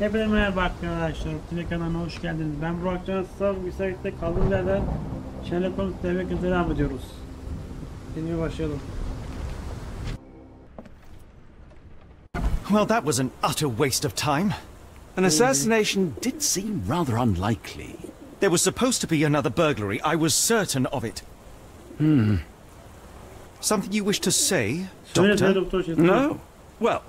Hepinize merhaba arkadaşlar. Kanalına hoş geldiniz. Ben Burak Cansal. Birlikte kaldığımız yerden Sherlock Holmes demek devam ediyoruz. Şimdi başlayalım. Well, that was an utter waste of time. An assassination did seem rather unlikely. There was supposed to be another burglary. I was certain of it. Something you wish to say, Doctor? No? Well,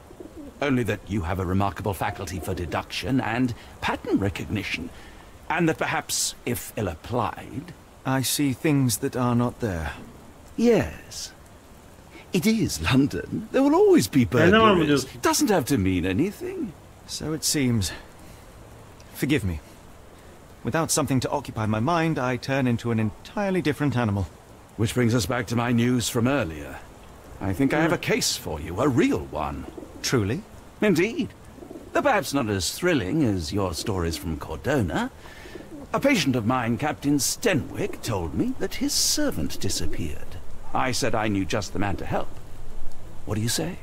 only that you have a remarkable faculty for deduction and pattern recognition. And that perhaps, if ill-applied... I see things that are not there. Yes. It is London. There will always be burglaries. Doesn't have to mean anything. So it seems. Forgive me. Without something to occupy my mind, I turn into an entirely different animal. Which brings us back to my news from earlier. I think I have a case for you, a real one. Truly? Indeed. Though perhaps not as thrilling as your stories from Cordona. A patient of mine, Captain Stenwick, told me that his servant disappeared. I said I knew just the man to help. What do you say?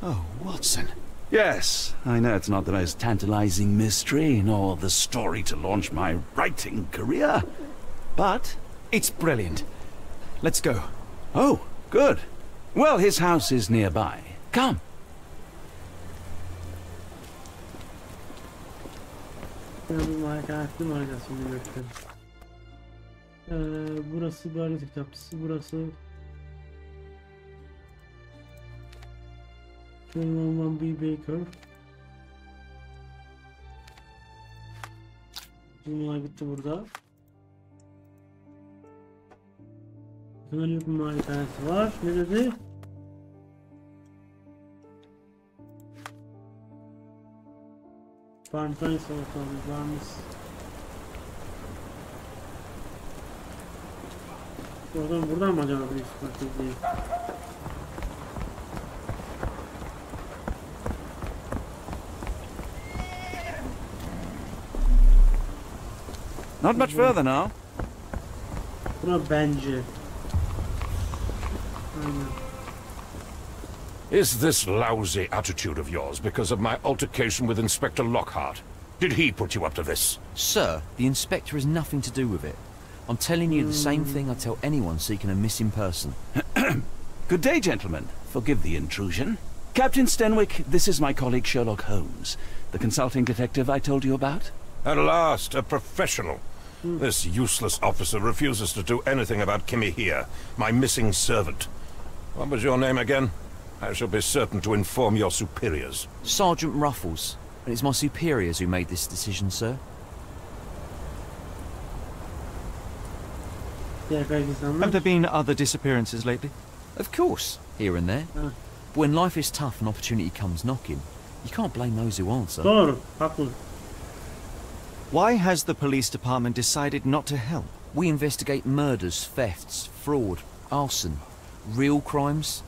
Oh, Watson. Yes, I know it's not the most tantalizing mystery, nor the story to launch my writing career. But... it's brilliant. Let's go. Oh, good. Well, his house is nearby. Come. Burası böyle kitapçısı, burası Kanalıma Baker. Bunlar bitti burada. Kanalıma malikanesi var. Ne dedi? Parantez ortamlarımız. Buradan mı acaba bir strateji? Not much further now. Bura bence. Aynen. Is this lousy attitude of yours because of my altercation with Inspector Lockhart? Did he put you up to this? Sir, the inspector has nothing to do with it. I'm telling you the same thing I tell anyone seeking a missing person. Good day, gentlemen. Forgive the intrusion. Captain Stenwick, this is my colleague Sherlock Holmes, the consulting detective I told you about. At last, a professional. This useless officer refuses to do anything about Kimmy here, my missing servant. What was your name again? I shall be certain to inform your superiors. Sergeant Ruffles. And it's my superiors who made this decision, sir. Have there been other disappearances lately? Of course, here and there. But when life is tough and opportunity comes knocking, you can't blame those who answer. Doğru, haklı. Why has the police department decided not to help? We investigate murders, thefts, fraud, arson, real crimes.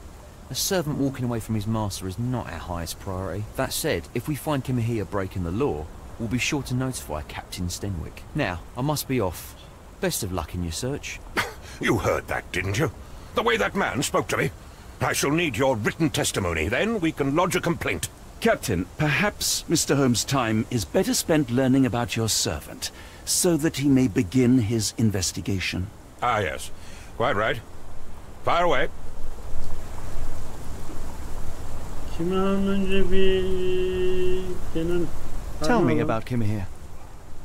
A servant walking away from his master is not our highest priority. That said, if we find Kimahia breaking the law, we'll be sure to notify Captain Stenwick. Now, I must be off. Best of luck in your search. You heard that, didn't you? The way that man spoke to me. I shall need your written testimony, then we can lodge a complaint. Captain, perhaps Mr. Holmes' time is better spent learning about your servant, so that he may begin his investigation. Ah, yes. Quite right. Fire away. Tell me about Kimahia.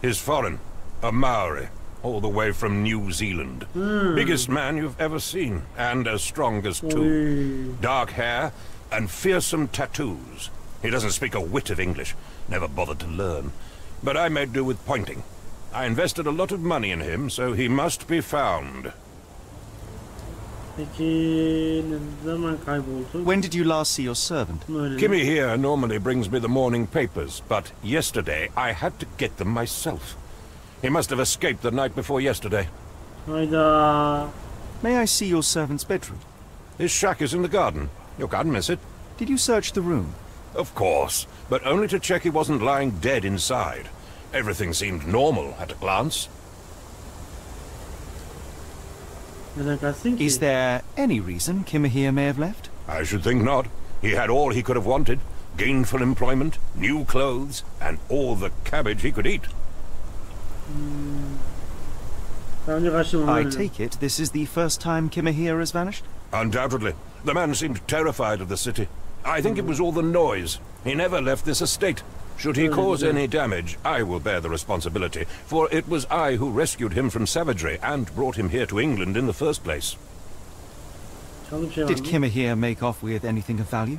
He's foreign. A Maori. All the way from New Zealand. Biggest man you've ever seen. And as strong as two. Dark hair and fearsome tattoos. He doesn't speak a whit of English. Never bothered to learn. But I made do with pointing. I invested a lot of money in him, so he must be found. When did you last see your servant? Kimmy here normally brings me the morning papers, but yesterday I had to get them myself. He must have escaped the night before yesterday. May I see your servant's bedroom? His shack is in the garden. You can't miss it. Did you search the room? Of course, but only to check he wasn't lying dead inside. Everything seemed normal at a glance. Is there any reason Kimahia may have left? I should think not. He had all he could have wanted. gainful employment, new clothes, and all the cabbage he could eat. I take it this is the first time Kimahir has vanished? Undoubtedly. The man seemed terrified of the city. I think it was all the noise. He never left this estate. Should he cause any damage, I will bear the responsibility, for it was I who rescued him from savagery and brought him here to England in the first place. Did Kimahir make off with anything of value?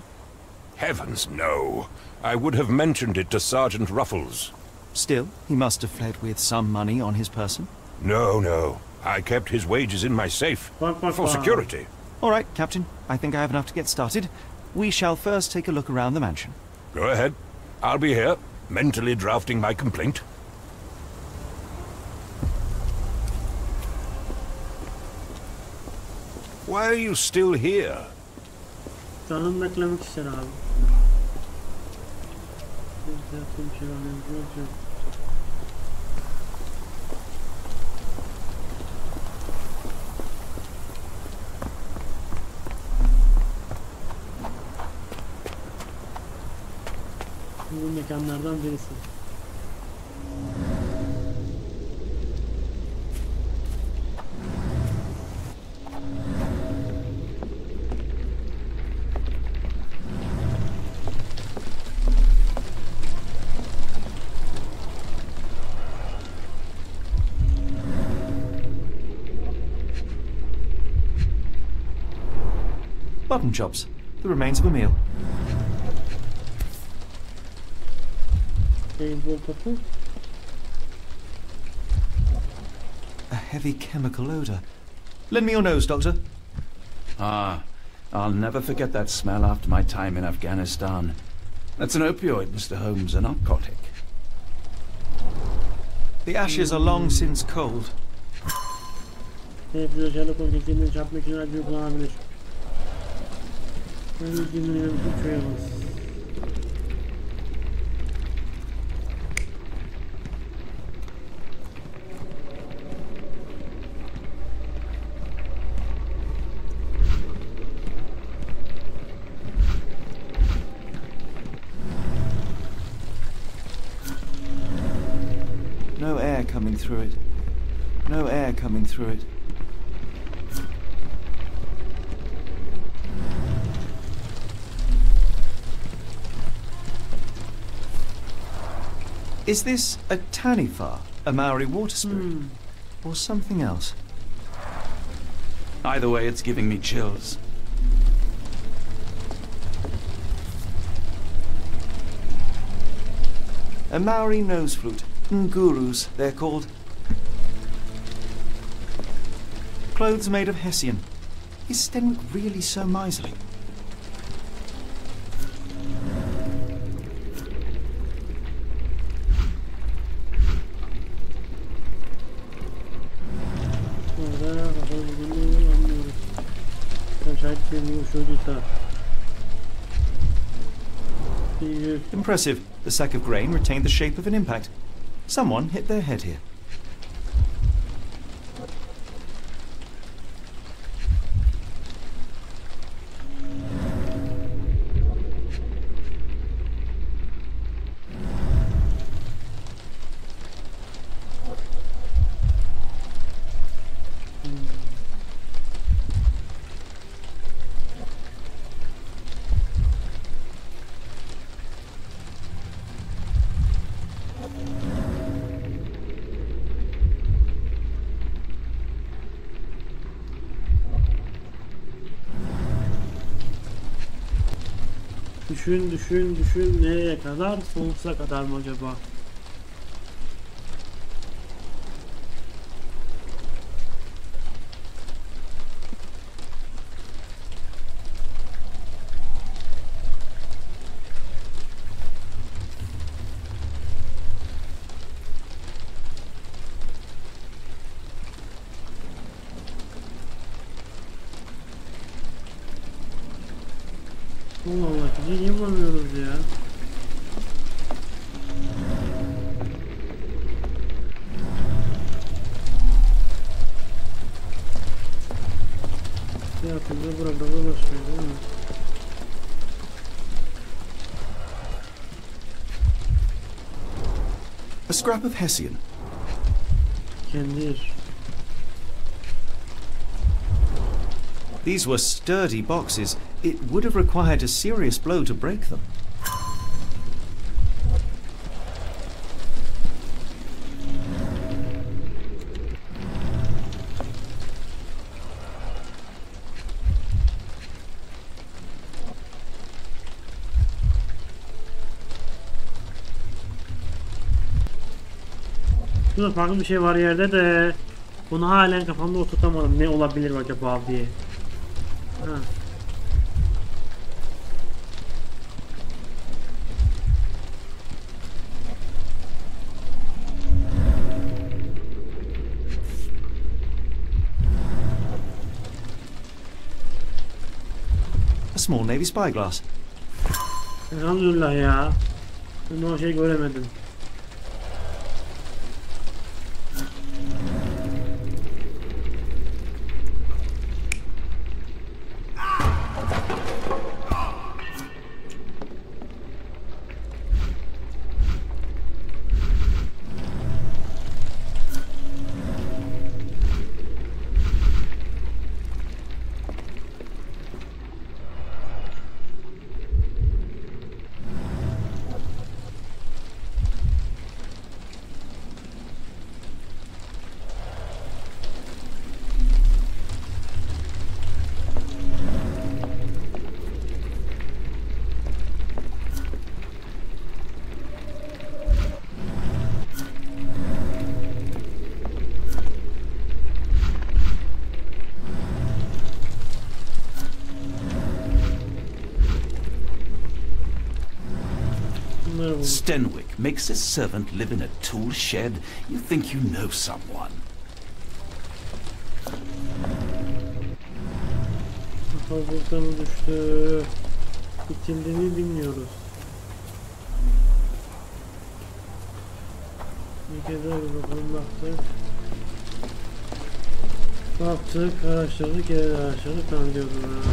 Heavens, no. I would have mentioned it to Sergeant Ruffles. Still, he must have fled with some money on his person. No, no. I kept his wages in my safe. For security. All right, Captain. I think I have enough to get started. We shall first take a look around the mansion. Go ahead. I'll be here, mentally drafting my complaint. Why are you still here? Canım beklemek ister abi. Bu mekanlardan birisi. Button chops. The remains of a meal. A heavy chemical odor. Lend me your nose, Doctor. Ah, I'll never forget that smell after my time in Afghanistan. That's an opioid, Mr. Holmes, a narcotic. The ashes are long since cold. Keyifli Sherlock Holmes kendini çarpmak için radyo kullanabilir. Henüz dinleyen bir köy olmaz. No air coming through it. No air coming through it. Is this a Tanifar, a Maori water spirit, or something else? Either way, it's giving me chills. A Maori nose flute. Ngurus, they're called. Clothes made of Hessian. Is Stenwick really so miserly? Impressive. The sack of grain retained the shape of an impact. Someone hit their head here. Düşün nereye kadar? Sonsuza kadar mı acaba? Allah Allah, bizi niye bulamıyoruz ya? Hayatımda burada dolaşmıyor değil mi? A scrap of Hessian. Kendir. These were sturdy boxes. It would have required a serious blow to break them. Şurada farklı bir şey var yerde de bunu halen kafamda oturtamadım. Ne olabilir acaba diye. Ha. A small navy spyglass. Elhamdülillah ya. Ben o şey göremedim. Stenwick makes his servant live in a tool shed. You think you know someone. Hazırda mı düştü? Bitildiğini bilmiyoruz. Bir kez daha bir bakalım, baktık. Baktık, araştırdık, araştırdık, tamam diyordum.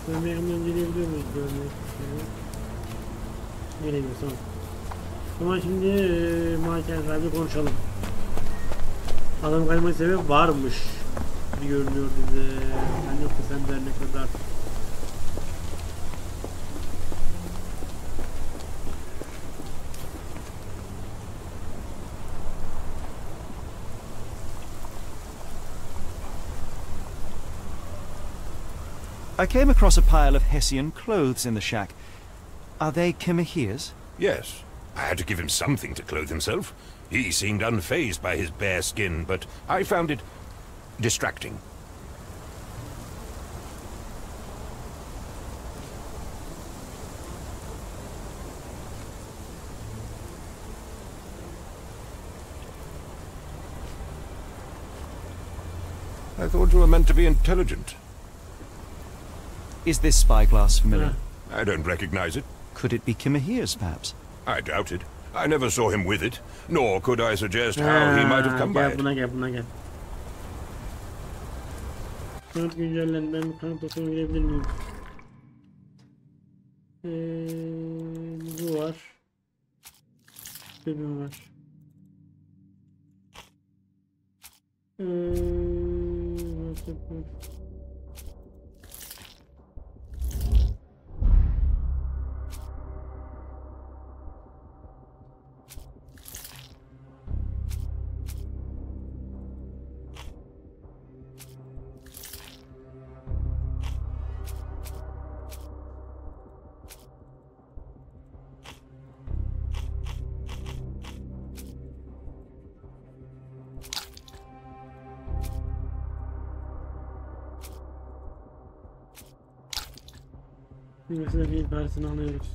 Ben yakından gelebiliyor muyuz? Gelemiyoruz, tamam. Ama şimdi maden sahibi konuşalım. Adam kayma sebebi varmış. Bir görünüyor bize. Ben yoksa sen der ne kadar. I came across a pile of Hessian clothes in the shack. Are they Kimahir's? Yes. I had to give him something to clothe himself. He seemed unfazed by his bare skin, but I found it distracting. I thought you were meant to be intelligent. Is this spyglass familiar? I don't recognize it. Could it be Kimahir's, perhaps? I doubt it. I never saw him with it, nor could I suggest how he might have come by it. Buna gel. Kanıt güncellendi. Ben bir kanıt dosyama girebilir miyim? Bu var. Benim var. Mesela bir parasını alıyoruz.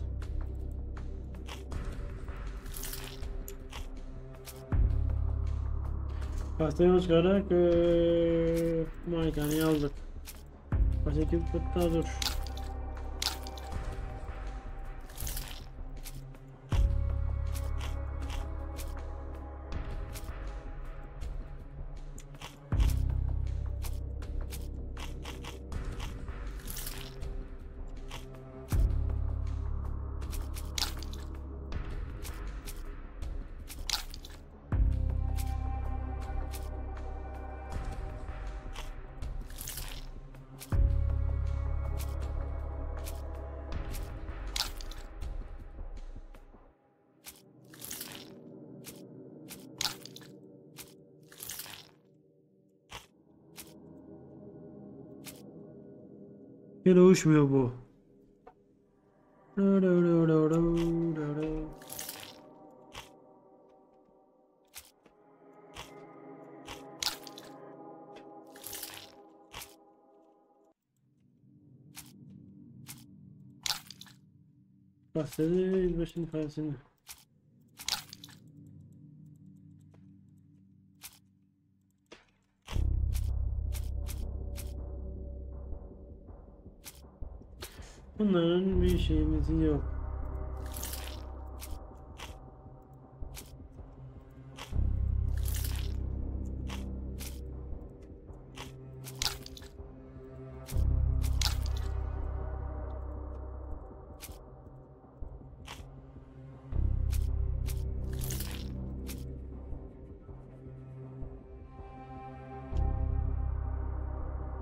Pastayı çıkararak malikaneyi aldık. Başka bir fıtta dur. Yine uyuşmuyor bu. Bahsedi yüzbaşının ifadesini. Bunların bir şeyimiz yok.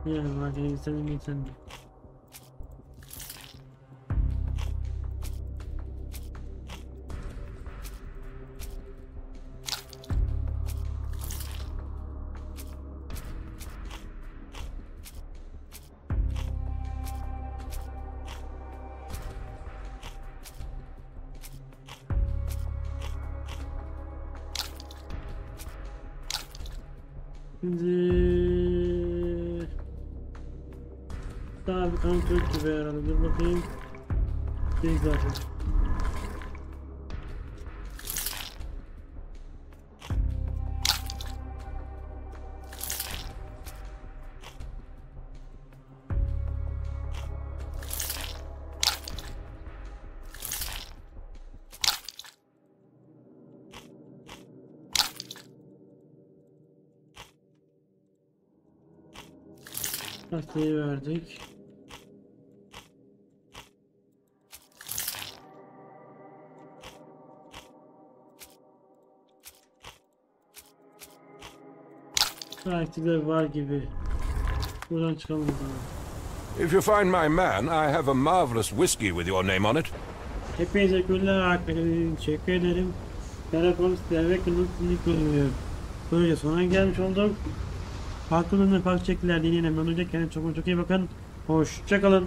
Yani var ya sen. Şimdi daha bir kontrol gibi herhalde. Dur bakayım. Değil zaten. Pastayı verdik. Takipler var gibi. Buradan çıkalım o zaman. If you find my man, I have a marvelous whiskey with your name on it. Hepinize teşekkürler arkadaşlar. Teşekkür ederim. Sherlock Holmes ve kanalımı böylece sona gelmiş olduk. Farklı ürünler, farklı şekiller deneyelim. Kendinize çok iyi bakın. Hoşça kalın.